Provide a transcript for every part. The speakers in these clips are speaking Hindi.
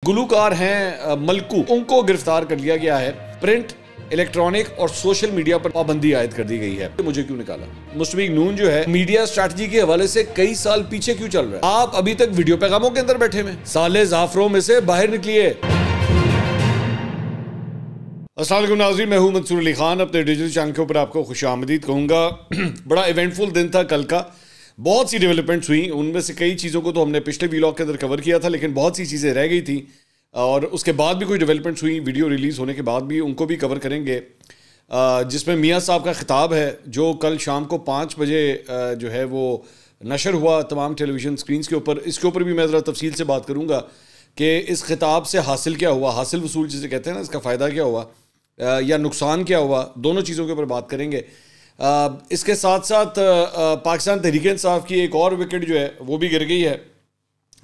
गुलूकार हैं मलकू, उनको गिरफ्तार कर लिया गया है। प्रिंट, इलेक्ट्रॉनिक और सोशल मीडिया पर पाबंदी आयद कर दी गई है। मुझे क्यों निकाला? मुस्लिम लीग नून जो है मीडिया स्ट्रैटेजी के हवाले से कई साल पीछे क्यों चल रहा है? आप अभी तक वीडियो पैगामों के अंदर बैठे हुए, साले जाफरों में से बाहर निकलिए। अस्सलाम वालेकुम नाज़रीन, मैं हूं मंसूर अली खान। अपने डिजिटल चैनल के ऊपर आपको खुशामदीद कहूँगा। बड़ा इवेंटफुल दिन था कल का, बहुत सी डेवलपमेंट्स हुई। उनमें से कई चीज़ों को तो हमने पिछले व्लॉग के अंदर कवर किया था, लेकिन बहुत सी चीज़ें रह गई थी और उसके बाद भी कुछ डेवलपमेंट्स हुई। वीडियो रिलीज़ होने के बाद भी उनको भी कवर करेंगे, जिसमें मियाँ साहब का ख़िताब है जो कल शाम को 5 बजे जो है वो नशर हुआ तमाम टेलीविज़न स्क्रीन्स के ऊपर। इसके ऊपर भी मैं ज़रा तफसील से बात करूँगा कि इस ख़िताब से हासिल क्या हुआ, हासिल वसूल जिसे कहते हैं ना, इसका फ़ायदा क्या हुआ या नुकसान क्या हुआ, दोनों चीज़ों के ऊपर बात करेंगे। इसके साथ साथ पाकिस्तान तहरीक इंसाफ की एक और विकेट जो है वो भी गिर गई है,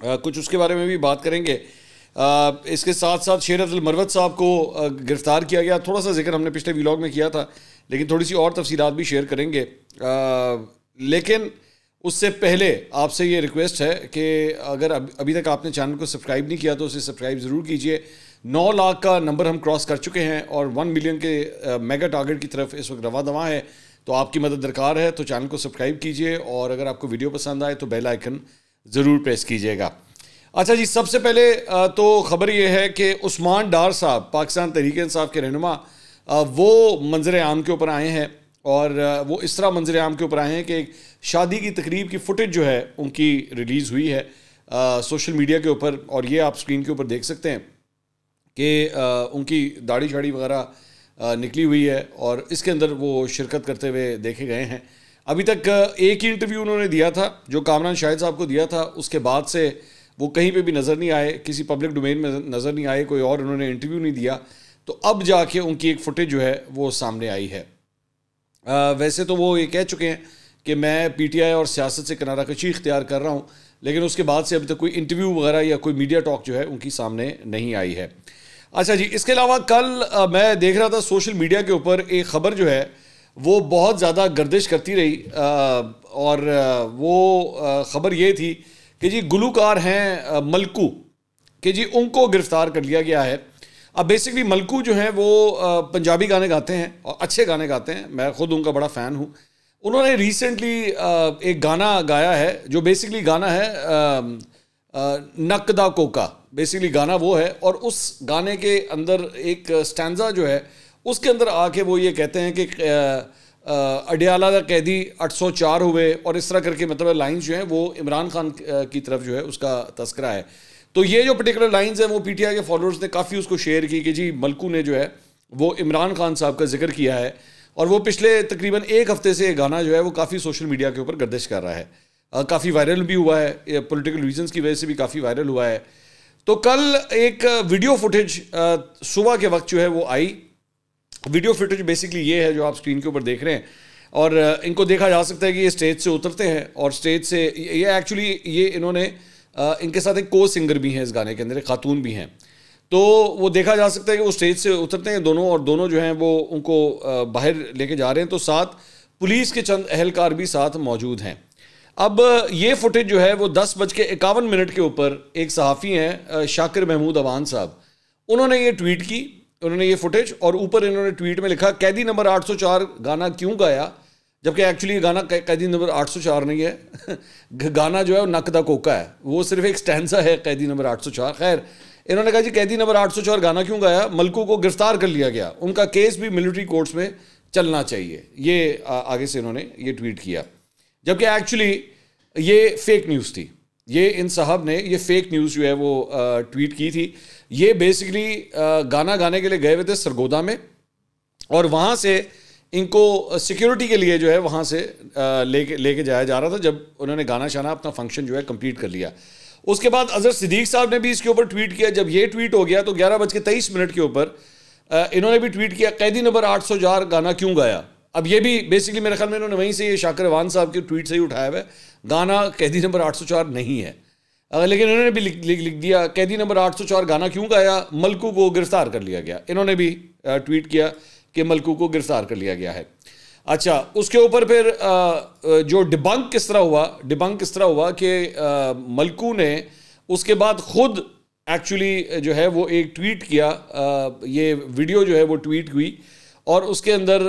कुछ उसके बारे में भी बात करेंगे। इसके साथ साथ शेर अफजल मरवत साहब को गिरफ़्तार किया गया। थोड़ा सा जिक्र हमने पिछले व्लॉग में किया था, लेकिन थोड़ी सी और तफसीलात भी शेयर करेंगे। लेकिन उससे पहले आपसे ये रिक्वेस्ट है कि अगर अभी तक आपने चैनल को सब्सक्राइब नहीं किया तो उसे सब्सक्राइब ज़रूर कीजिए। 9 लाख का नंबर हम क्रॉस कर चुके हैं और 1 मिलियन के मेगा टारगेट की तरफ इस वक्त रवा दवा है, तो आपकी मदद दरकार है। तो चैनल को सब्सक्राइब कीजिए और अगर आपको वीडियो पसंद आए तो बेल आइकन ज़रूर प्रेस कीजिएगा। अच्छा जी, सबसे पहले तो ख़बर ये है कि उस्मान डार साहब, पाकिस्तान तहरीक इंसाफ के रहनुमा, वो मंजर आम के ऊपर आए हैं और वो इस तरह मंजर आम के ऊपर आए हैं कि एक शादी की तकरीब की फुटेज जो है उनकी रिलीज़ हुई है सोशल मीडिया के ऊपर, और ये आप स्क्रीन के ऊपर देख सकते हैं कि उनकी दाढ़ी शाड़ी वगैरह निकली हुई है और इसके अंदर वो शिरकत करते हुए देखे गए हैं। अभी तक एक ही इंटरव्यू उन्होंने दिया था जो कामरान शाहिद साहब को दिया था, उसके बाद से वो कहीं पे भी नज़र नहीं आए, किसी पब्लिक डोमेन में नज़र नहीं आए, कोई और उन्होंने इंटरव्यू नहीं दिया। तो अब जाके उनकी एक फुटेज जो है वो सामने आई है। वैसे तो वो ये कह चुके हैं कि मैं PTI और सियासत से किनारा कशी इख्तियार कर रहा हूँ, लेकिन उसके बाद से अभी तक कोई इंटरव्यू वगैरह या कोई मीडिया टॉक जो है उनकी सामने नहीं आई है। अच्छा जी, इसके अलावा कल मैं देख रहा था सोशल मीडिया के ऊपर एक ख़बर जो है वो बहुत ज़्यादा गर्दिश करती रही और वो ख़बर ये थी कि जी गुलूकार हैं मलकू, कि जी उनको गिरफ़्तार कर लिया गया है। अब बेसिकली मलकू जो हैं वो पंजाबी गाने गाते हैं और अच्छे गाने गाते हैं, मैं ख़ुद उनका बड़ा फ़ैन हूँ। उन्होंने रिसेंटली एक गाना गाया है जो बेसिकली गाना है नकदा कोका, बेसिकली गाना वो है, और उस गाने के अंदर एक स्टैंजा जो है उसके अंदर आके वो ये कहते हैं कि अडियाला दा कैदी 804 हुए, और इस तरह करके मतलब लाइंस जो हैं वो इमरान खान की तरफ जो है उसका तस्करा है। तो ये जो पर्टिकुलर लाइंस हैं वो PTI के फॉलोअर्स ने काफ़ी उसको शेयर की कि जी मलकू ने जो है वो इमरान खान साहब का जिक्र किया है, और वो पिछले तकरीबन 1 हफ्ते से गाना जो है वो काफ़ी सोशल मीडिया के ऊपर गर्दिश कर रहा है, काफ़ी वायरल भी हुआ है, पॉलिटिकल रीजंस की वजह से भी काफ़ी वायरल हुआ है। तो कल एक वीडियो फुटेज सुबह के वक्त जो है वो आई। वीडियो फुटेज बेसिकली ये है जो आप स्क्रीन के ऊपर देख रहे हैं, और इनको देखा जा सकता है कि ये स्टेज से उतरते हैं और स्टेज से ये एक्चुअली ये इन्होंने इनके साथ एक को सिंगर भी हैं इस गाने के अंदर, एक खातून भी हैं। तो वो देखा जा सकता है कि वो स्टेज से उतरते हैं दोनों, और दोनों जो हैं वो उनको बाहर लेके जा रहे हैं। तो साथ पुलिस के चंद अहलकार भी साथ मौजूद हैं। अब ये फुटेज जो है वो 10:51 के ऊपर एक सहाफ़ी हैं शाकिर महमूद अवान साहब, उन्होंने ये ट्वीट की, उन्होंने ये फुटेज, और ऊपर इन्होंने ट्वीट में लिखा कैदी नंबर 804 गाना क्यों गाया, जबकि एक्चुअली गाना कैदी नंबर 804 नहीं है गाना जो है वो नकदा कोका है, वो सिर्फ एक स्टैंजा है कैदी नंबर 804। खैर, इन्होंने कहा जी कैदी नंबर 804 गाना क्यों गाया, मलकू को गिरफ्तार कर लिया गया, उनका केस भी मिलिट्री कोर्ट्स में चलना चाहिए। ये आगे से इन्होंने ये ट्वीट किया, जबकि एक्चुअली ये फेक न्यूज़ थी। ये इन साहब ने ये फेक न्यूज़ जो है वो ट्वीट की थी। ये बेसिकली गाना गाने के लिए गए हुए थे सरगोदा में, और वहाँ से इनको सिक्योरिटी के लिए जो है वहाँ से लेके जाया जा रहा था, जब उन्होंने गाना शाना अपना फंक्शन जो है कंप्लीट कर लिया। उसके बाद अजहर सिद्दीक साहब ने भी इसके ऊपर ट्वीट किया। जब ये ट्वीट हो गया तो 11:23 के ऊपर इन्होंने भी ट्वीट किया कैदी नंबर 804 गाना क्यों गाया। अब ये भी बेसिकली मेरे ख्याल में इन्होंने वहीं से ये शाकिर अवान साहब के ट्वीट से ही उठाया हुआ है, गाना कैदी नंबर 804 नहीं है, लेकिन इन्होंने भी लिख दिया कैदी नंबर 804 गाना क्यों गाया, मलकू को गिरफ्तार कर लिया गया। इन्होंने भी ट्वीट किया कि मलकू को गिरफ्तार कर लिया गया है। अच्छा, उसके ऊपर फिर जो डिबंक किस तरह हुआ कि मलकू ने उसके बाद खुद एक्चुअली जो है वो एक ट्वीट किया, ये वीडियो जो है वो ट्वीट हुई और उसके अंदर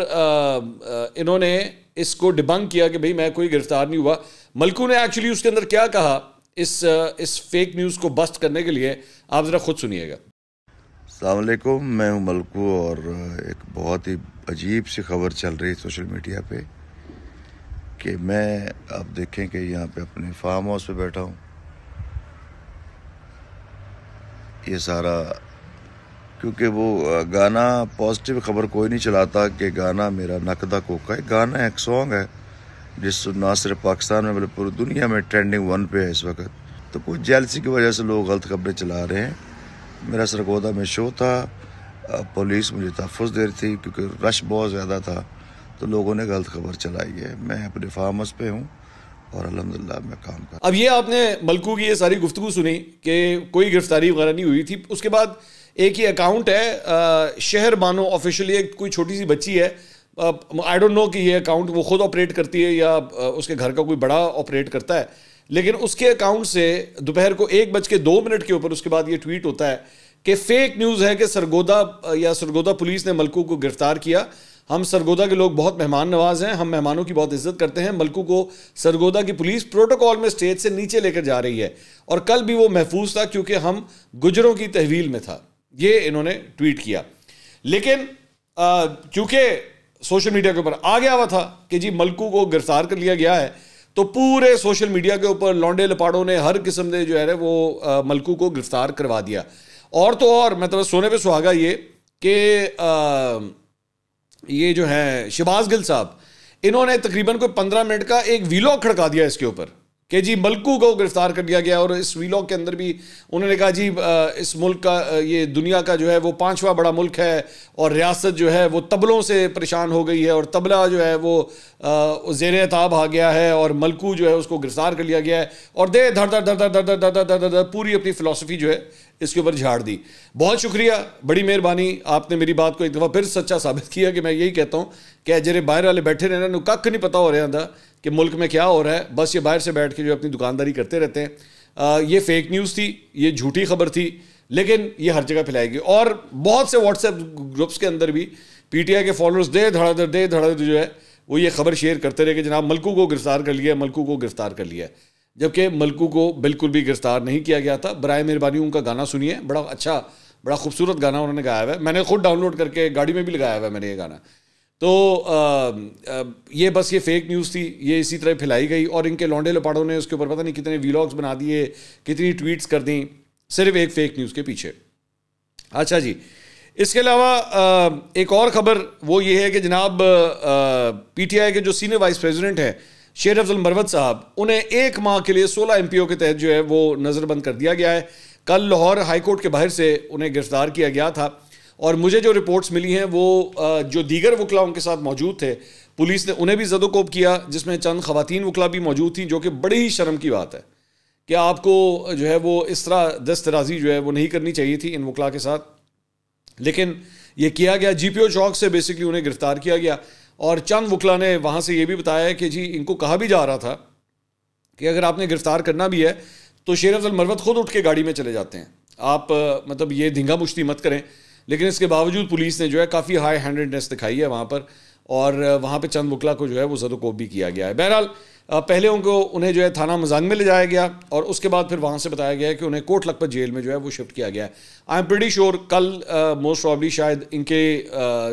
इन्होंने इसको डिबंक किया कि भाई मैं कोई गिरफ्तार नहीं हुआ। मलकू ने एक्चुअली उसके अंदर क्या कहा इस फेक न्यूज़ को बस्ट करने के लिए, आप ज़रा खुद सुनिएगा। अस्सलाम वालेकुम, मैं हूं मलकू और एक बहुत ही अजीब सी खबर चल रही है सोशल मीडिया पे कि मैं, आप देखें कि यहाँ पे अपने फार्म हाउस पे बैठा हूँ। ये सारा क्योंकि वो गाना पॉजिटिव खबर कोई नहीं चलाता कि गाना मेरा नकदा कोका है। गाना एक सॉन्ग है जिस ना सिर्फ पाकिस्तान में बल्कि पूरी दुनिया में ट्रेंडिंग 1 पे है इस वक्त। तो कुछ जेलसी की वजह से लोग गलत खबरें चला रहे हैं। मेरा सरगोदा में शो था, पुलिस मुझे तहफ़्फ़ुज़ दे रही थी क्योंकि रश बहुत ज़्यादा था, तो लोगों ने गलत खबर चलाई है। मैं अपने फार्म हाउस पे हूँ और अल्हम्दुलिल्लाह मैं काम कर। अब ये आपने मलकू की ये सारी गुफ्तगू सुनी कि कोई गिरफ्तारी वगैरह नहीं हुई थी। उसके बाद एक ही अकाउंट है शहर बानो ऑफिशियल, एक कोई छोटी सी बच्ची है, आई डोंट नो कि ये अकाउंट वो खुद ऑपरेट करती है या उसके घर का कोई बड़ा ऑपरेट करता है, लेकिन उसके अकाउंट से दोपहर को 1:02 के ऊपर उसके बाद ये ट्वीट होता है कि फेक न्यूज़ है कि सरगोदा पुलिस ने मलकू को गिरफ्तार किया। हम सरगोदा के लोग बहुत मेहमान नवाज हैं, हम मेहमानों की बहुत इज्जत करते हैं। मलकू को सरगोदा की पुलिस प्रोटोकॉल में स्टेज से नीचे लेकर जा रही है और कल भी वो महफूज था क्योंकि हम गुजरों की तहवील में था। ये इन्होंने ट्वीट किया, लेकिन क्योंकि सोशल मीडिया के ऊपर आ गया हुआ था कि जी मलकू को गिरफ्तार कर लिया गया है, तो पूरे सोशल मीडिया के ऊपर लौंडे लपाड़ों ने हर किस्म के जो है वो मलकू को गिरफ्तार करवा दिया। और तो और मतलब सोने पे सुहागा ये कि ये जो है शहबाज गिल साहब, इन्होंने तकरीबन कोई 15 मिनट का एक वीलॉग खड़का दिया इसके ऊपर कि जी मलकू को गिरफ्तार कर लिया गया। और इस वीलॉग के अंदर भी उन्होंने कहा जी इस मुल्क का, ये दुनिया का जो है वो 5वां बड़ा मुल्क है और रियासत जो है वो तबलों से परेशान हो गई है और तबला जो है वो ज़ेर ताब आ गया है और मलकू जो है उसको गिरफ्तार कर लिया गया है और धड़ धड़ धड़ धड़ धड़ धड़ धड़ धड़ पूरी अपनी फ़िलासफ़ी जो है इसके ऊपर झाड़ दी। बहुत शुक्रिया, बड़ी मेहरबानी, आपने मेरी बात को एक दफ़ा फिर सच्चा साबित किया कि मैं यही कहता हूँ कि जेरे बाहर वाले बैठे रहना नु कख नहीं पता हो रहा था कि मुल्क में क्या हो रहा है, बस ये बाहर से बैठ के जो अपनी दुकानदारी करते रहते हैं। ये फेक न्यूज़ थी, ये झूठी खबर थी, लेकिन ये हर जगह फैलाएगी। और बहुत से व्हाट्सएप ग्रुप्स के अंदर भी PTI के फॉलोअर्स दे धड़ाधड़ जो है वो ये खबर शेयर करते रहे कि जनाब मलकू को गिरफ्तार कर लिया, मलकू को गिरफ्तार कर लिया, जबकि मलकू को बिल्कुल भी गिरफ्तार नहीं किया गया था। बराए मेहरबानी उनका गाना सुनिए, बड़ा अच्छा, बड़ा खूबसूरत गाना उन्होंने गाया हुआ है। मैंने खुद डाउनलोड करके गाड़ी में भी लगाया हुआ है मैंने ये गाना। तो ये बस ये फेक न्यूज़ थी, ये इसी तरह फैलाई गई और इनके लौंडे लपाड़ों ने उसके ऊपर पता नहीं कितने वीलॉग्स बना दिए, कितनी ट्वीट्स कर दी, सिर्फ एक फेक न्यूज़ के पीछे। अच्छा जी, इसके अलावा एक और ख़बर वो ये है कि जनाब PTI के जो सीनियर वाइस प्रेसिडेंट हैं शेर अफजल मरवत साहब, उन्हें 1 माह के लिए 16 MPO के तहत जो है वो नज़रबंद कर दिया गया है। कल लाहौर हाई कोर्ट के बाहर से उन्हें गिरफ्तार किया गया था और मुझे जो रिपोर्ट्स मिली हैं वो जो दीगर वकला उनके साथ मौजूद थे, पुलिस ने उन्हें भी ज़दोकोब किया, जिसमें चंद ख़वातीन वकला भी मौजूद थी, जो कि बड़ी ही शर्म की बात है कि आपको जो है वो इस तरह दस्तराजी जो है वो नहीं करनी चाहिए थी इन वकला के साथ, लेकिन ये किया गया। GPO चौक से बेसिकली उन्हें गिरफ्तार किया गया और चंद वकला ने वहाँ से ये भी बताया कि जी इनको कहा भी जा रहा था कि अगर आपने गिरफ्तार करना भी है तो शेर अफजल मरवत खुद उठ के गाड़ी में चले जाते हैं, आप मतलब ये धींगा मुश्ती मत करें। लेकिन इसके बावजूद पुलिस ने जो है काफ़ी हाई हैंडेडनेस दिखाई है वहाँ पर और वहाँ पे चंद वकला को जो है वो ज़दोकोब भी किया गया है। बहरहाल पहले उन्हें जो है थाना मजांग में ले जाया गया और उसके बाद फिर वहाँ से बताया गया है कि उन्हें कोट लखपत जेल में जो है वो शिफ्ट किया गया है। आई एम प्रीटी श्योर कल मोस्ट प्रॉब्ली शायद इनके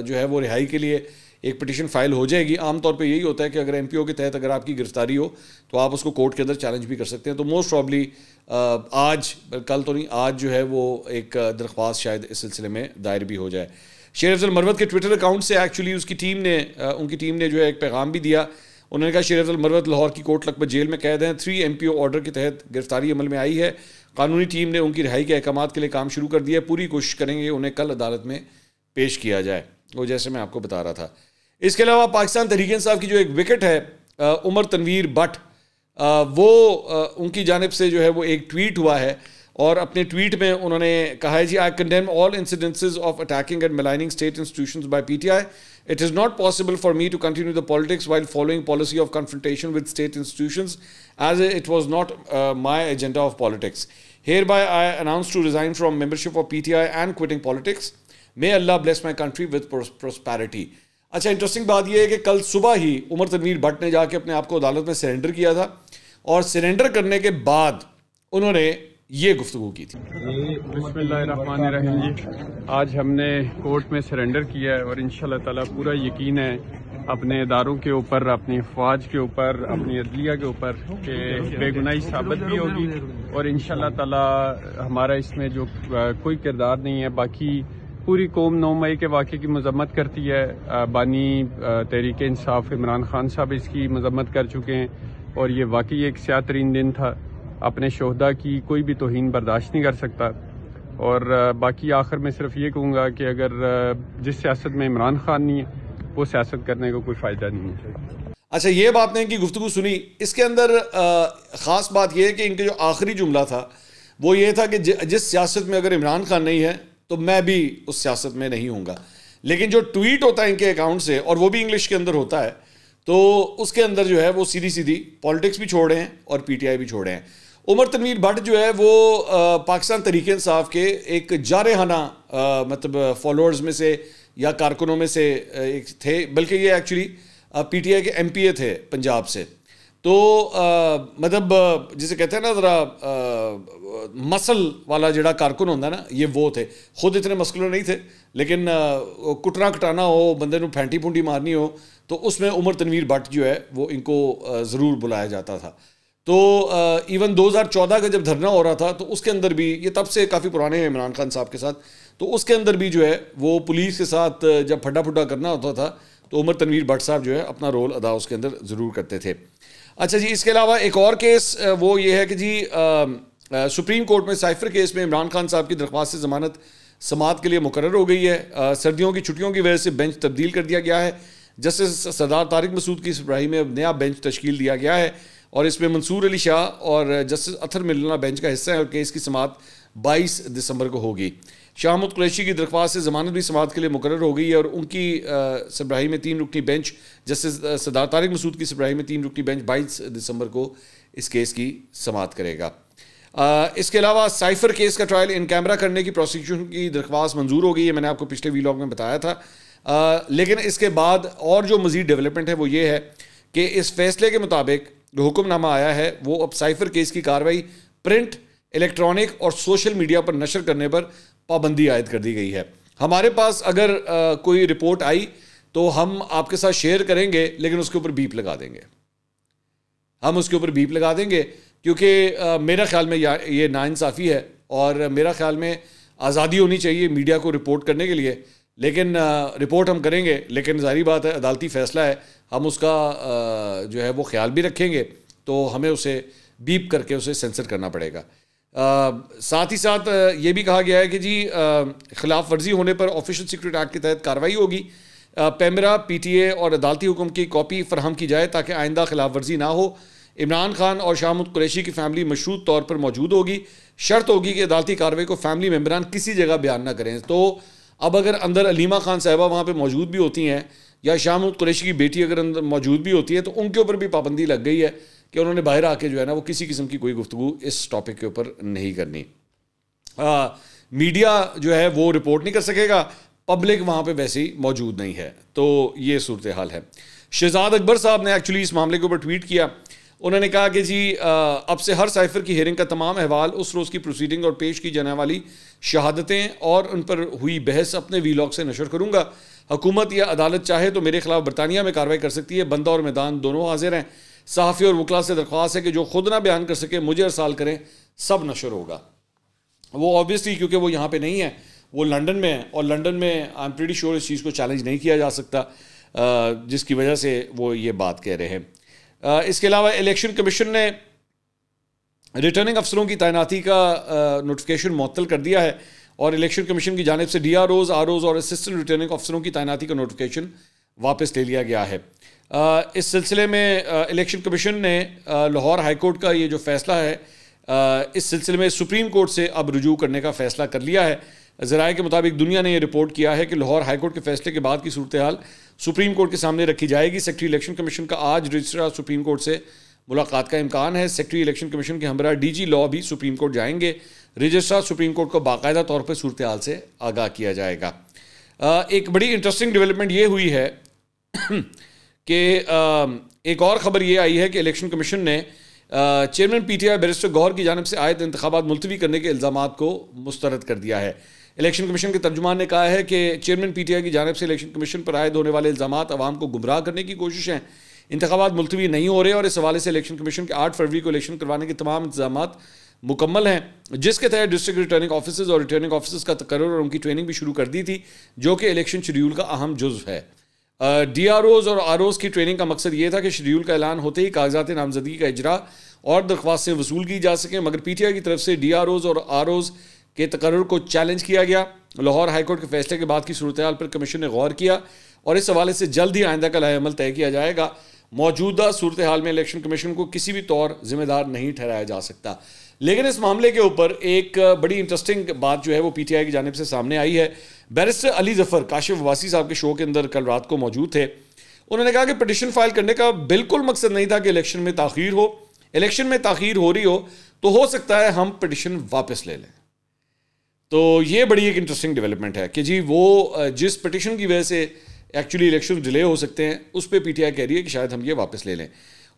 जो है वो रिहाई के लिए एक पिटिशन फाइल हो जाएगी। आमतौर पे यही होता है कि अगर MPO के तहत अगर आपकी गिरफ्तारी हो तो आप उसको कोर्ट के अंदर चैलेंज भी कर सकते हैं। तो मोस्ट प्रॉब्ली आज, कल तो नहीं, आज जो है वो एक दरख्वास्त शायद इस सिलसिले में दायर भी हो जाए। शेर अफजल मरवत के ट्विटर अकाउंट से एक्चुअली उनकी टीम ने जो है एक पैगाम भी दिया। उन्होंने कहा शेर अफजल मरवत लाहौर की कोट लखपत जेल में कैद हैं, 3 MPO ऑर्डर के तहत गिरफ्तारी अमल में आई है। कानूनी टीम ने उनकी रिहाई के अहकामात के लिए काम शुरू कर दिया है, पूरी कोशिश करेंगे उन्हें कल अदालत में पेश किया जाए, वो जैसे मैं आपको बता रहा था। इसके अलावा पाकिस्तान तहरीक इंसाफ की जो एक विकेट है उमर तनवीर भट्ट, वो उनकी जानिब से जो है वो एक ट्वीट हुआ है और अपने ट्वीट में उन्होंने कहा है जी, I condemn all incidences of attacking and maligning state institutions by PTI. It is not possible for me to continue the politics while following policy of confrontation with state institutions as it was not my agenda of politics. Hereby I announce to resign from membership of PTI and quitting politics, may अल्लाह bless my country with prosperity. अच्छा, इंटरेस्टिंग बात यह है कि कल सुबह ही उमर तनवीर भट्ट ने जाके अपने आप को अदालत में सरेंडर किया था, और सरेंडर करने के बाद उन्होंने ये गुफ्तगू की थी। बिस्मिल्लाहिर्रहमानिर्रहीम जी, आज हमने कोर्ट में सरेंडर किया है और इंशाल्लाह ताला पूरा यकीन है अपने इदारों के ऊपर, अपनी अफवाज के ऊपर, अपनी अदलिया के ऊपर कि बेगुनाही साबित भी होगी और इंशाल्लाह ताला हमारा इसमें जो कोई किरदार नहीं है। बाकी पूरी कौम 9 मई के वाक़े की मजम्मत करती है। बानी तहरीक इंसाफ इमरान खान साहब इसकी मजम्मत कर चुके हैं और ये वाकई एक स्याह तरीन दिन था। अपने शोहदा की कोई भी तौहीन बर्दाश्त नहीं कर सकता। और बाकी आखिर में सिर्फ ये कहूँगा कि अगर जिस सियासत में इमरान खान नहीं है वो सियासत करने को कोई फ़ायदा नहीं है। अच्छा, ये आपने इनकी गुफ्तगू सुनी, इसके अंदर ख़ास बात यह है कि इनके जो आखिरी जुमला था वो ये था कि जिस सियासत में अगर इमरान खान नहीं है तो मैं भी उस सियासत में नहीं हूँगा। लेकिन जो ट्वीट होता है इनके अकाउंट से, और वो भी इंग्लिश के अंदर होता है, तो उसके अंदर जो है वो सीधी सीधी पॉलिटिक्स भी छोड़े हैं और PTI भी छोड़े हैं। उमर तनवीर भट्ट जो है वो पाकिस्तान तहरीक इंसाफ के एक जारहाना मतलब फॉलोअर्स में से या कारकुनों में से एक थे, बल्कि ये एक्चुअली PTI के MPA थे पंजाब से। तो मतलब जिसे कहते हैं ना ज़रा मसल वाला जड़ा कारकुन होता है ना, ये वो थे। खुद इतने मस्कुलर नहीं थे, लेकिन कुटना कटाना हो, बंदे को फैंटी फूंटी मारनी हो, तो उसमें उमर तनवीर भट्ट जो है वो इनको ज़रूर बुलाया जाता था। तो इवन 2014 का जब धरना हो रहा था तो उसके अंदर भी, ये तब से काफ़ी पुराने हैं इमरान खान साहब के साथ, तो उसके अंदर भी जो है वो पुलिस के साथ जब फड्डा फुड्डा करना होता था तो उमर तनवीर भट्ट साहब जो है अपना रोल अदा उसके अंदर ज़रूर करते थे। अच्छा जी, इसके अलावा एक और केस वो ये है कि जी सुप्रीम कोर्ट में साइफर केस में इमरान खान साहब की दरख्वास्त से ज़मानत समाअत के लिए मुकर्रर हो गई है। सर्दियों की छुट्टियों की वजह से बेंच तब्दील कर दिया गया है। जस्टिस सरदार तारिक मसूद की सरबराही में अब नया बेंच तश्कील दिया गया है और इसमें मंसूर अली शाह और जस्टिस अथर मिलना बेंच का हिस्सा है और केस की समाअत 22 दिसंबर को होगी। शाह महमूद कुरैशी की दरख्वास्त से ज़मानत भी समाअत के लिए मुकर्रर हो गई है और उनकी सरबराही में 3 रुकनी बेंच, जस्टिस सरदार तारिक मसूद की सरबराही में 3 रुकनी बेंच 22 दिसंबर को इस केस की समाअत करेगा। इसके अलावा साइफर केस का ट्रायल इन कैमरा करने की प्रोसिक्यूशन की दरख्वास्त मंजूर हो गई है, मैंने आपको पिछले वीलॉग में बताया था। लेकिन इसके बाद और जो मज़ीद डेवलपमेंट है वो ये है कि इस फैसले के मुताबिक जो हुक्मनामा आया है वो अब साइफर केस की कार्रवाई प्रिंट, इलेक्ट्रॉनिक और सोशल मीडिया पर नशर करने पर पाबंदी आयद कर दी गई है। हमारे पास अगर कोई रिपोर्ट आई तो हम आपके साथ शेयर करेंगे, लेकिन उसके ऊपर बीप लगा देंगे, हम उसके ऊपर बीप लगा देंगे, क्योंकि मेरा ख्याल में ये नाइंसाफ़ी है और मेरा ख्याल में आज़ादी होनी चाहिए मीडिया को रिपोर्ट करने के लिए। लेकिन रिपोर्ट हम करेंगे, लेकिन जाहिर बात है अदालती फ़ैसला है, हम उसका जो है वो ख्याल भी रखेंगे, तो हमें उसे बीप करके उसे सेंसर करना पड़ेगा। साथ ही साथ ये भी कहा गया है कि जी खिलाफ वर्जी होने पर ऑफिशियल सीक्रेट एक्ट के तहत कार्रवाई होगी। पैमरा, PTA और अदालती हुक्म की कॉपी फराहम की जाए ताकि आइंदा खिलाफ वर्जी ना हो। इमरान खान और शाह महमूद कुरैशी की फैमिली मशरूत तौर पर मौजूद होगी। शर्त होगी कि अदालती कार्रवाई को फैमिली मेम्बरान किसी जगह बयान ना करें। तो अब अगर अंदर अलीमा खान साहिबा वहाँ पर मौजूद भी होती हैं या शाह महमूद कुरैशी की बेटी अगर अंदर मौजूद भी होती है तो उनके ऊपर भी पाबंदी लग गई है कि उन्होंने बाहर आके जो है ना वो किसी किस्म की कोई गुफ्तगू इस टॉपिक के ऊपर नहीं करनी। मीडिया जो है वो रिपोर्ट नहीं कर सकेगा, पब्लिक वहाँ पे वैसे ही मौजूद नहीं है। तो ये सूरत हाल है। शहजाद अकबर साहब ने एक्चुअली इस मामले के ऊपर ट्वीट किया। उन्होंने कहा कि जी अब से हर साइफर की हेयरिंग का तमाम अहवाल, उस रोज़ की प्रोसीडिंग और पेश की जाने वाली शहादतें और उन पर हुई बहस अपने वीलॉग से नशर करूँगा। हुकूमत या अदालत चाहे तो मेरे खिलाफ बरतानिया में कार्रवाई कर सकती है। बंदा और मैदान दोनों हाजिर हैं। सहाफ़ी और वकला से दरख्वास्त है कि जो खुद ना बयान कर सके मुझे अरसाल करें, सब नशर होगा। वो ऑब्वियसली क्योंकि वो यहाँ पे नहीं है, वो लंदन में है और लंदन में आई एम प्रीटी श्योर इस चीज़ को चैलेंज नहीं किया जा सकता, जिसकी वजह से वो ये बात कह रहे हैं। इसके अलावा इलेक्शन कमीशन ने रिटर्निंग अफसरों की तैनाती का नोटिफिकेशन मुअत्तल कर दिया है और इलेक्शन कमीशन की जानिब से DROs, ROs और असिस्टेंट रिटर्निंग अफसरों की तैनाती का नोटिफिकेशन वापस ले लिया गया है। इस सिलसिले में इलेक्शन कमीशन ने लाहौर हाई कोर्ट का ये जो फैसला है, इस सिलसिले में सुप्रीम कोर्ट से अब रुजू करने का फैसला कर लिया है। ज़राए के मुताबिक दुनिया ने यह रिपोर्ट किया है कि लाहौर हाई कोर्ट के फैसले के बाद की सूरत हाल सुप्रीम कोर्ट के सामने रखी जाएगी। सेक्रेटरी इलेक्शन कमीशन का आज रजिस्ट्रार सुप्रीम कोर्ट से मुलाकात का इम्कान है। सेक्रेटरी इलेक्शन कमीशन के हमरा DG लॉ भी सुप्रीम कोर्ट जाएंगे। रजिस्ट्रार सुप्रीम कोर्ट को बाकायदा तौर पर सूरत हाल से आगाह किया जाएगा। एक बड़ी इंटरेस्टिंग डेवलपमेंट ये हुई है कि एक और ख़बर ये आई है कि इलेक्शन कमीशन ने चेयरमैन PTI बैरिस्टर गौहर की जानिब से आयत इंतखाबात मुलतवी करने के इल्ज़ामात को मुस्तरद कर दिया है। इलेक्शन कमीशन के तर्जुमान ने कहा है कि चेयरमैन PTI की जानिब से इलेक्शन कमीशन पर आयद होने वाले इल्ज़ामात अवाम को गुमराह करने की कोशिश हैं। इंतखाबात मुलतवी नहीं हो रहे और इस हवाले से इलेक्शन कमीशन के 8 फरवरी को इलेक्शन करवाने के तमाम इंतजामात मुकम्मल हैं, जिसके तहत डिस्ट्रिक्ट रिटर्निंग ऑफिसर्स और रिटर्निंग ऑफिसर्स का तकर्रुर और उनकी ट्रेनिंग भी शुरू कर दी थी, जो कि इलेक्शन शेड्यूल का अहम जुज़्व है। DROs और ROs की ट्रेनिंग का मकसद ये था कि शेड्यूल का ऐलान होते ही कागजात नामजदगी का इजरा और दरख्वास्तें वसूल की जा सकें, मगर PTI की तरफ से DROs और ROs के तकर्रुर को चैलेंज किया गया। लाहौर हाईकोर्ट के फैसले के बाद की सूरत हाल पर कमीशन ने गौर किया और इस हवाले से जल्द ही आइंदा का लाहेअमल तय किया जाएगा। मौजूदा सूरत हाल में इलेक्शन कमीशन को किसी भी तौर जिम्मेदार नहीं ठहराया जा सकता। लेकिन इस मामले के ऊपर एक बड़ी इंटरेस्टिंग बात जो है वो PTI की जानिब से सामने आई है। बैरिस्टर अली जफर काशिफ वासी साहब के शो के अंदर कल रात को मौजूद थे। उन्होंने कहा कि पिटिशन फाइल करने का बिल्कुल मकसद नहीं था कि इलेक्शन में ताख़ीर हो। इलेक्शन में ताख़ीर हो रही हो तो हो सकता है हम पिटिशन वापस ले लें। तो ये बड़ी एक इंटरेस्टिंग डेवलपमेंट है कि जी वो जिस पिटिशन की वजह से एक्चुअली इलेक्शन डिले हो सकते हैं उस पर PTI कह रही है कि शायद हम ये वापस ले लें।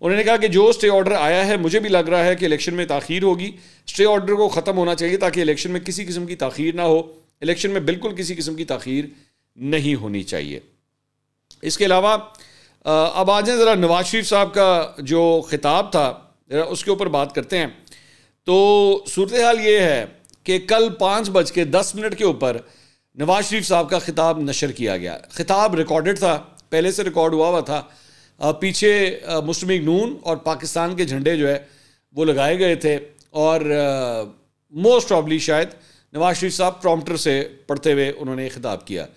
उन्होंने कहा कि जो स्टे ऑर्डर आया है मुझे भी लग रहा है कि इलेक्शन में ताख़ीर होगी। स्टे ऑर्डर को ख़त्म होना चाहिए ताकि इलेक्शन में किसी किस्म की ताख़ीर ना हो। इलेक्शन में बिल्कुल किसी किस्म की ताख़ीर नहीं होनी चाहिए। इसके अलावा अब आ जाए ज़रा नवाज शरीफ साहब का जो खिताब था उसके ऊपर बात करते हैं। तो सूरत हाल ये है कि कल 5:10 के ऊपर नवाज शरीफ साहब का खिताब नशर किया गया। खिताब रिकॉर्डेड था, पहले से रिकॉर्ड हुआ था। पीछे मुस्लिम लीग नून और पाकिस्तान के झंडे जो है वो लगाए गए थे और मोस्ट प्रॉब्ली शायद नवाज शरीफ साहब प्रॉम्प्टर से पढ़ते हुए उन्होंने खिताब किया।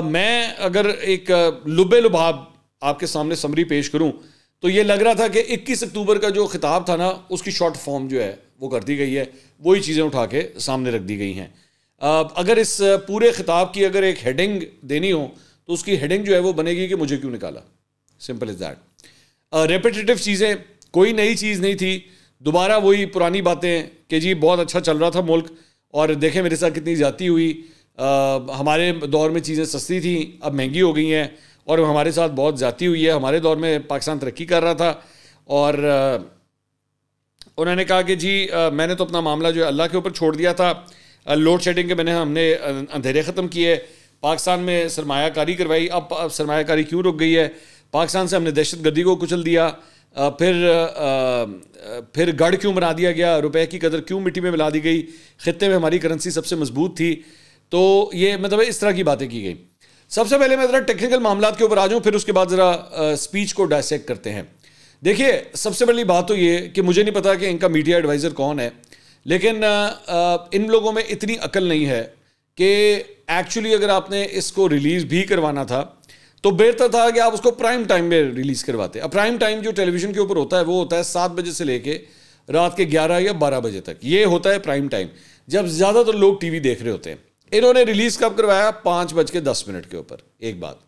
मैं अगर एक लुबे लुभाब आपके सामने समरी पेश करूं तो ये लग रहा था कि 21 अक्टूबर का जो खिताब था ना उसकी शॉर्ट फॉर्म जो है वो कर दी गई है, वही चीज़ें उठा के सामने रख दी गई हैं। अगर इस पूरे खिताब की अगर एक हेडिंग देनी हो तो उसकी हेडिंग जो है वो बनेगी कि मुझे क्यों निकाला। Simple is that. रेपिटेटिव चीज़ें, कोई नई चीज़ नहीं थी, दोबारा वही पुरानी बातें कि जी बहुत अच्छा चल रहा था मुल्क और देखें मेरे साथ कितनी ज़्यादती हुई, हमारे दौर में चीज़ें सस्ती थी अब महंगी हो गई हैं और हमारे साथ बहुत ज़्यादती हुई है, हमारे दौर में पाकिस्तान तरक्की कर रहा था। और उन्होंने कहा कि जी मैंने तो अपना मामला जो है अल्लाह के ऊपर छोड़ दिया था, लोड शेडिंग के हमने अंधेरे ख़त्म किए, पाकिस्तान में सरमायाकारी करवाई, अब सरमायाकारी क्यों रुक गई है, पाकिस्तान से हमने दहशतगर्दी को कुचल दिया, फिर गढ़ क्यों बना दिया गया, रुपए की कदर क्यों मिट्टी में मिला दी गई, खित्ते में हमारी करेंसी सबसे मजबूत थी। तो ये मतलब इस तरह की बातें की गई। सबसे पहले मैं ज़रा टेक्निकल मामलात के ऊपर आ जाऊँ, फिर उसके बाद ज़रा स्पीच को डायसेक्ट करते हैं। देखिए सबसे पहली बात तो ये कि मुझे नहीं पता कि इनका मीडिया एडवाइज़र कौन है, लेकिन इन लोगों में इतनी अकल नहीं है कि एक्चुअली अगर आपने इसको रिलीज़ भी करवाना था तो बेहतर था कि आप उसको प्राइम टाइम में रिलीज़ करवाते। अब प्राइम टाइम जो टेलीविज़न के ऊपर होता है वो होता है 7 बजे से लेके रात के 11 या 12 बजे तक, ये होता है प्राइम टाइम जब ज़्यादातर लोग टीवी देख रहे होते हैं। इन्होंने रिलीज़ कब करवाया? 5:10 के ऊपर। एक बात।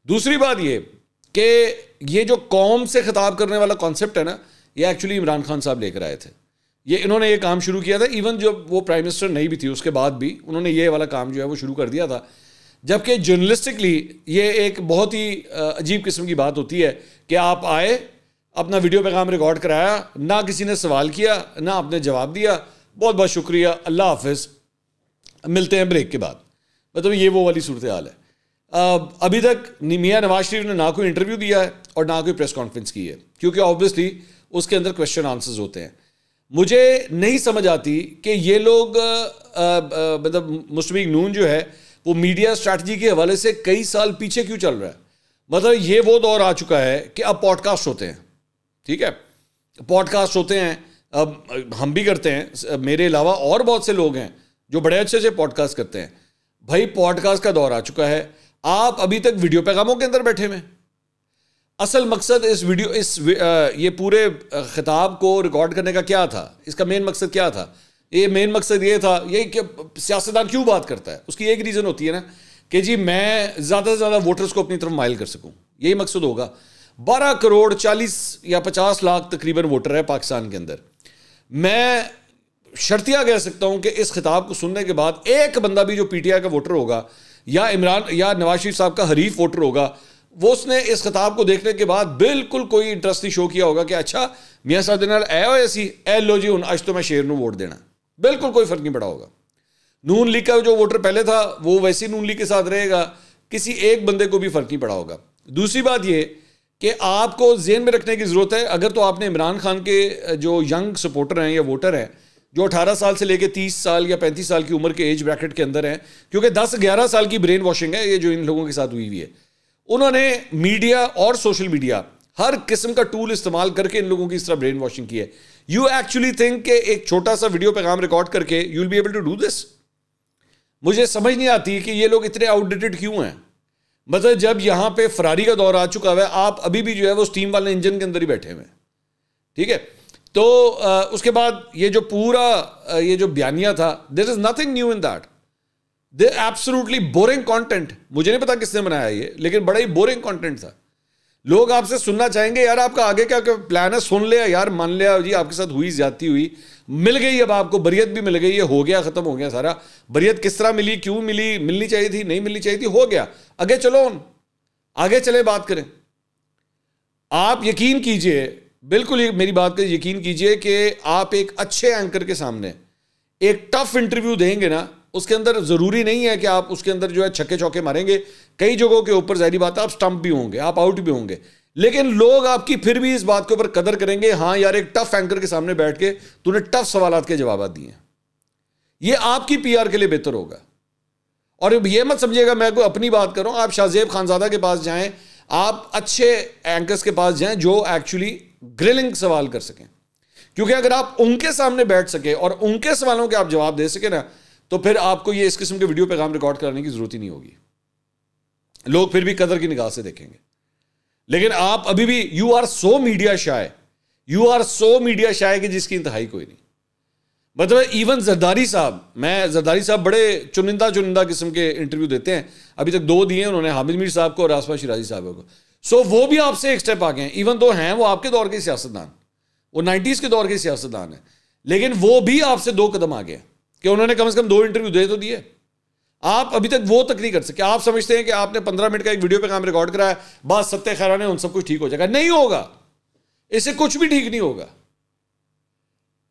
दूसरी बात ये कि ये जो कौम से खिताब करने वाला कॉन्सेप्ट है ना, ये एक्चुअली इमरान खान साहब लेकर आए थे। इन्होंने ये काम शुरू किया था, इवन जब वो प्राइम मिनिस्टर नहीं भी थी उसके बाद भी उन्होंने ये वाला काम जो है वो शुरू कर दिया था। जबकि जर्नलिस्टिकली ये एक बहुत ही अजीब किस्म की बात होती है कि आप आए, अपना वीडियो पैगाम रिकॉर्ड कराया, ना किसी ने सवाल किया ना आपने जवाब दिया, बहुत बहुत शुक्रिया, अल्लाह हाफिज़, मिलते हैं ब्रेक के बाद। मतलब ये वो वाली सूरत हाल है। अभी तक मियां नवाज शरीफ ने ना कोई इंटरव्यू दिया है और ना कोई प्रेस कॉन्फ्रेंस की है, क्योंकि ऑब्वियसली उसके अंदर क्वेश्चन आंसर्स होते हैं। मुझे नहीं समझ आती कि ये लोग मतलब मुस्लिम लीग नून जो है वो मीडिया स्ट्रैटेजी के हवाले से कई साल पीछे क्यों चल रहा है। मतलब ये वो दौर आ चुका है कि अब पॉडकास्ट होते हैं, ठीक है, पॉडकास्ट होते हैं, अब हम भी करते हैं, मेरे अलावा और बहुत से लोग हैं जो बड़े अच्छे से पॉडकास्ट करते हैं। भाई पॉडकास्ट का दौर आ चुका है, आप अभी तक वीडियो पैगामों के अंदर बैठे हुए। असल मकसद ये पूरे खिताब को रिकॉर्ड करने का क्या था, इसका मेन मकसद क्या था? ये मेन मकसद ये था ये कि सियासतदान क्यों बात करता है, उसकी एक रीज़न होती है ना कि जी मैं ज़्यादा से ज़्यादा वोटर्स को अपनी तरफ माइल कर सकूं, यही मकसद होगा। 12 करोड़ 40 या 50 लाख तकरीबन वोटर है पाकिस्तान के अंदर। मैं शर्तिया कह सकता हूं कि इस खिताब को सुनने के बाद एक बंदा भी जो पीटीआई का वोटर होगा या इमरान या नवाज शरीफ साहब का हरीफ वोटर होगा, वो उसने इस खिताब को देखने के बाद बिल्कुल कोई इंटरेस्ट नहीं शो किया होगा कि अच्छा मियां साहब दे नाल ऐसी ए लो जी हुण अज तो मैं शेर नूं वोट देना। बिल्कुल कोई फर्क नहीं पड़ा होगा। नून लीग का जो वोटर पहले था वो वैसे नून लीग के साथ रहेगा, किसी एक बंदे को भी फर्क नहीं पड़ा होगा। दूसरी बात ये कि आपको ज़हन में रखने की ज़रूरत है, अगर तो आपने इमरान खान के जो यंग सपोर्टर हैं या वोटर हैं जो 18 साल से लेकर 30 साल या 35 साल की उम्र के एज ब्रैकेट के अंदर हैं, क्योंकि 10-11 साल की ब्रेन वॉशिंग है ये जो इन लोगों के साथ हुई हुई है, उन्होंने मीडिया और सोशल मीडिया हर किस्म का टूल इस्तेमाल करके इन लोगों की इस तरह ब्रेन वॉशिंग की है। यू एक्चुअली थिंक कि एक छोटा सा वीडियो पैगाम रिकॉर्ड करके you will be able to do this? मुझे समझ नहीं आती कि ये लोग इतने आउटडेटेड क्यों हैं। मतलब जब यहां पे फरारी का दौर आ चुका है, आप अभी भी जो है वो स्टीम वाले इंजन के अंदर ही बैठे हुए हैं, ठीक है। तो उसके बाद ये जो पूरा ये जो बयानिया था, there is nothing new in that, they absolutely boring content. मुझे नहीं पता किसने बनाया ये, लेकिन बड़ा ही बोरिंग कंटेंट था। लोग आपसे सुनना चाहेंगे यार आपका आगे क्या प्लान है, सुन लिया यार, मान लिया जी आपके साथ हुई ज्यादती हुई, मिल गई, अब आपको बरियत भी मिल गई है, हो गया, खत्म हो गया सारा। बरियत किस तरह मिली, क्यों मिली, मिलनी चाहिए थी, नहीं मिलनी चाहिए थी, हो गया, आगे चलो, आगे चले बात करें। आप यकीन कीजिए, बिल्कुल मेरी बात का यकीन कीजिए कि आप एक अच्छे एंकर के सामने एक टफ इंटरव्यू देंगे ना, उसके अंदर जरूरी नहीं है कि आप उसके अंदर जो है छक्के चौके मारेंगे। कई जगहों के ऊपर जाहिर बात है आप स्टंप भी होंगे, आप आउट भी होंगे, लेकिन लोग आपकी फिर भी इस बात के ऊपर कदर करेंगे, हाँ यार एक टफ एंकर के सामने बैठ के तूने टफ सवालात के जवाब दिए। ये आपकी पीआर के लिए बेहतर होगा। और ये मत समझिएगा मैं कोई अपनी बात कर रहा हूं, आप शाहजेब खानजादा के पास जाएं, आप अच्छे एंकर्स के पास जाएं जो एक्चुअली ग्रिलिंग सवाल कर सकें, क्योंकि अगर आप उनके सामने बैठ सके और उनके सवालों के आप जवाब दे सके ना, तो फिर आपको ये इस किस्म के वीडियो पैगाम रिकॉर्ड करने की जरूरत ही नहीं होगी। लोग फिर भी कदर की निगाह से देखेंगे। लेकिन आप अभी भी you are so media shy, you are so media shy कि जिसकी इंतहाई कोई नहीं। मतलब इवन जरदारी साहब, मैं जरदारी साहब बड़े चुनिंदा किस्म के इंटरव्यू देते हैं, अभी तक 2 दिए उन्होंने, हामिद मीर साहब को और आसफा शिराजी साहब को। सो वो भी आपसे एक स्टेप आगे हैं, इवन तो हैं वो आपके दौर के सियासतदान, वो 90s के दौर के सियासतदान है, लेकिन वो भी आपसे 2 कदम आगे हैं कि उन्होंने कम से कम 2 इंटरव्यू दे तो दिए। आप अभी तक वो तक नहीं कर सके। आप समझते हैं कि आपने 15 मिनट का एक वीडियो पे काम रिकॉर्ड कराया, बात सत्य खैराने उन सब कुछ ठीक हो जाएगा, नहीं होगा, इससे कुछ भी ठीक नहीं होगा।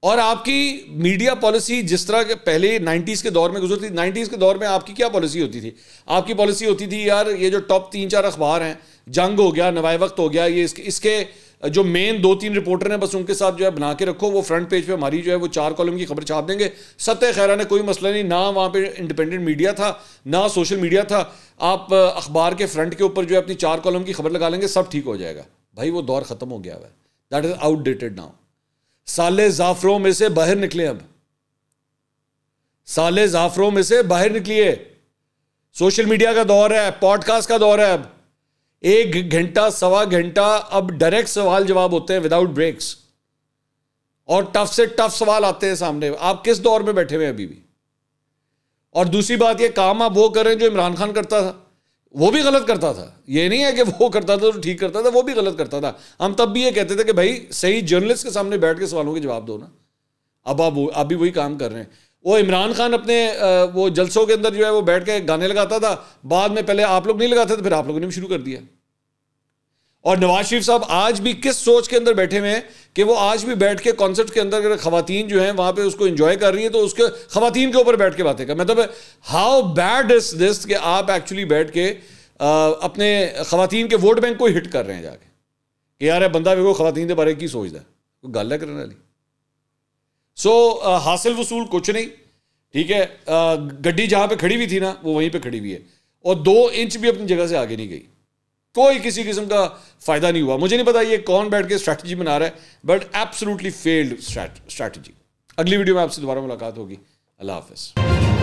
और आपकी मीडिया पॉलिसी जिस तरह के पहले 90s के दौर में गुजरती, 90s के दौर में आपकी क्या पॉलिसी होती थी? आपकी पॉलिसी होती थी यार ये जो टॉप 3-4 अखबार हैं, जंग हो गया, नवाए वक्त हो गया, ये इसके जो मेन 2-3 रिपोर्टर हैं बस उनके साथ जो है बना के रखो, वो फ्रंट पेज पे हमारी जो है वो 4 कॉलम की खबर छाप देंगे, सत्य खैराने कोई मसला नहीं। ना वहाँ पे इंडिपेंडेंट मीडिया था, ना सोशल मीडिया था, आप अखबार के फ्रंट के ऊपर जो है अपनी 4 कॉलम की खबर लगा लेंगे, सब ठीक हो जाएगा। भाई वो दौर खत्म हो गया है, दैट इज आउटडेटेड नाउ। साले जाफरों में से बाहर निकले, अब साले जाफरों में से बाहर निकलिए। सोशल मीडिया का दौर है, पॉडकास्ट का दौर है, अब 1 घंटा 1.25 घंटा अब डायरेक्ट सवाल जवाब होते हैं विदाउट ब्रेक्स, और टफ से टफ सवाल आते हैं सामने। आप किस दौर में बैठे हुए हैं अभी भी? और दूसरी बात ये, काम आप वो कर रहे हैं जो इमरान खान करता था, वो भी गलत करता था। ये नहीं है कि वो करता था तो ठीक करता था, वो भी गलत करता था। हम तब भी ये कहते थे कि भाई सही जर्नलिस्ट के सामने बैठ के सवालों के जवाब दो ना। अब आप भी वही काम कर रहे हैं। वो इमरान खान अपने वो जलसों के अंदर जो है वो बैठ के गाने लगाता था, बाद में पहले आप लोग नहीं लगाते थे, फिर आप लोगों ने भी शुरू कर दिया। और नवाज शरीफ साहब आज भी किस सोच के अंदर बैठे हुए हैं कि वो आज भी बैठ के कॉन्सर्ट के अंदर खवातीन जो हैं वहां पे उसको एंजॉय कर रही है, तो उसके खवातीन के ऊपर बैठ के बातें कर। मतलब हाउ बैड इज दिस कि आप एक्चुअली बैठ के अपने खवातीन के वोट बैंक को हिट कर रहे हैं जाके कि यार बंदा देखो खवातीन के बारे की सोचता है, कोई गल है करने वाली। सो हासिल वसूल कुछ नहीं, ठीक है। गड्डी जहां पे खड़ी हुई थी ना वो वहीं पे खड़ी हुई है, और 2 इंच भी अपनी जगह से आगे नहीं गई। कोई किसी किस्म का फायदा नहीं हुआ। मुझे नहीं पता ये कौन बैठ के स्ट्रैटेजी बना रहा है, बट एब्सोल्युटली फेल्ड स्ट्रैटेजी। अगली वीडियो में आपसे दोबारा मुलाकात होगी। अल्लाह हाफिज।